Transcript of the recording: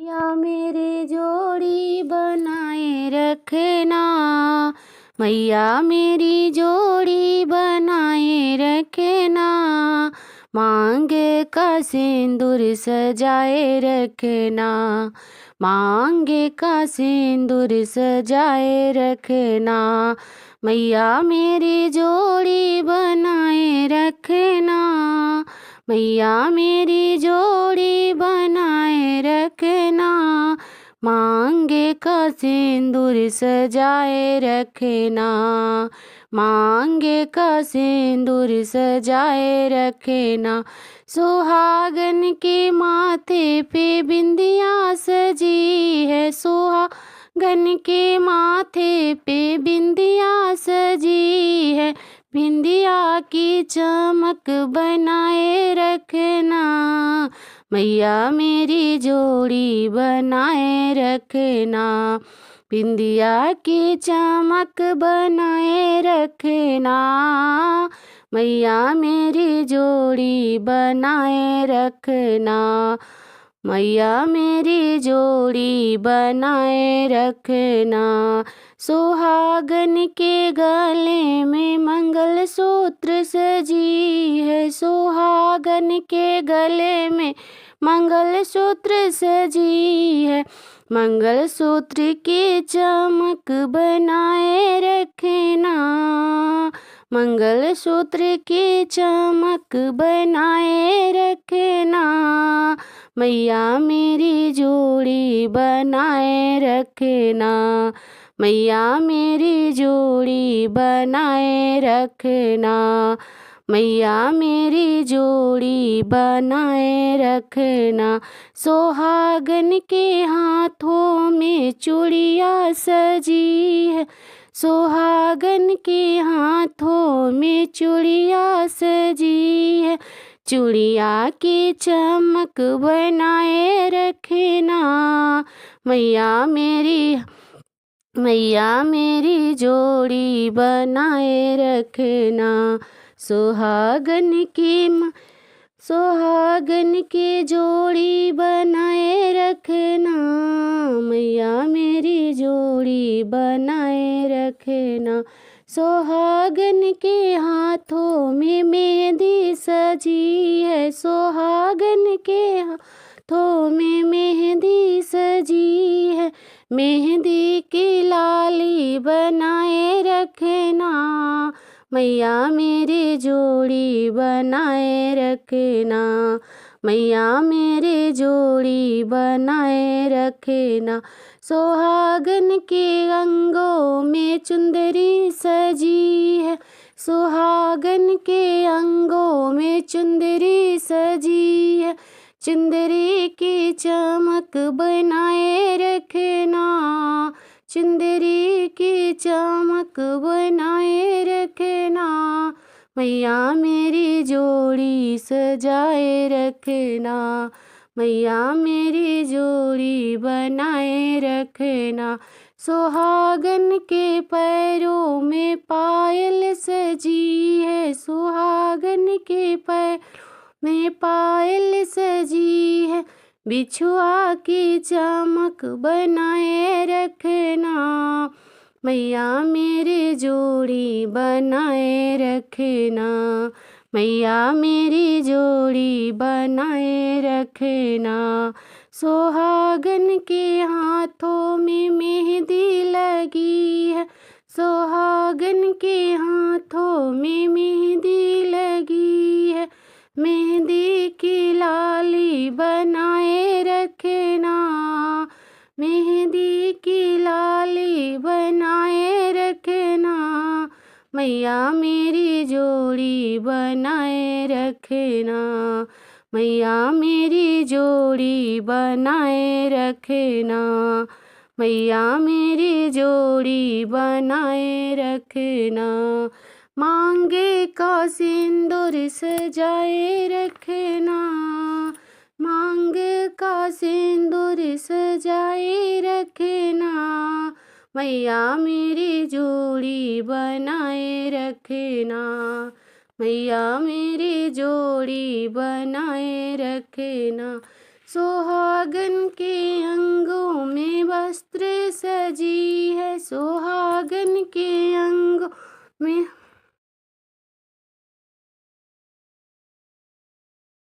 या मेरी जोड़ी बनाए रखना, मैया मेरी जोड़ी बनाए रखना, मांगे का सिंदूर सजाए रखना, मांगे का सिंदूर सजाए रखना, मैया मेरी जोड़ी बनाए रखना, मैया मेरी जोड़ी बनाए रखना, मांगे का सिंदूर सजाए रखना, मांगे का सिंदूर सजाए रखना, सुहागन के माथे पे बिंदिया सजी है, सुहागन के माथे पे बिंदिया सजी है, बिंदिया की चमक बनाए रखना, मैया मेरी जोड़ी बनाए रखना, बिंदिया की चमक बनाए रखना, मैया मेरी जोड़ी बनाए रखना, मैया मेरी जोड़ी बनाए रखना, सुहागन के गले में मंगलसूत्र सजी है, सुहागन के गले में मंगलसूत्र सजी है, मंगलसूत्र की चमक बनाए रखना, मंगलसूत्र की चमक बनाए रखना, मैया मेरी जोड़ी बनाए रखना, मैया मेरी जोड़ी बनाए रखना, मैया मेरी जोड़ी बनाए रखना, सुहागन के हाथों में चूड़िया सजी है, सुहागन के हाथों में चूड़िया सजी है, चूड़िया की चमक बनाए रखना, मैया मेरी जोड़ी बनाए रखना, सुहागन की जोड़ी बनाए रखना, मैया मेरी जोड़ी बनाए रखना, सुहागन के हाथों में मेहंदी सजी है, सुहागन के हाथों में मेहंदी सजी है, मेहंदी की लाली बनाए रखना, मैया मेरी जोड़ी बनाए रखना, मैया मेरी जोड़ी बनाए रखना, सुहागन के अंगों में चुंदरी सजी है, सुहागन के अंगों में चुंदरी सजी है, चुंदरी की चमक बनाए रखना, चुंदरी की चमक बनाए रखना, मैया मेरी जोड़ी सजाए रखना, मैया मेरी जोड़ी बनाए रखना, सुहागन के पैरों में पायल सजी है, सुहागन के पैर में पायल सजी है, बिछुआ की चमक बनाए रखना, मैया मेरी जोड़ी बनाए रखना, मैया मेरी जोड़ी बनाए रखना, सुहागन के हाथों में मेहंदी लगी है, सुहागन के हाथों में मेहंदी लगी है, मेहंदी की लाली बनाए रखना, मेहंदी की लाली बनाए रखना, मैया मेरी जोड़ी बनाए रखना, मैया मेरी जोड़ी बनाए रखना, मैया मेरी जोड़ी बनाए रखना, मांगे का सिंदूर सजाए रखना, मांगे का सिंदूर सजाए रखना, मैया मेरी जोड़ी बनाए रखना, मैया मेरी जोड़ी बनाए रखना, सुहागन के सजी है सुहागन के अंग में।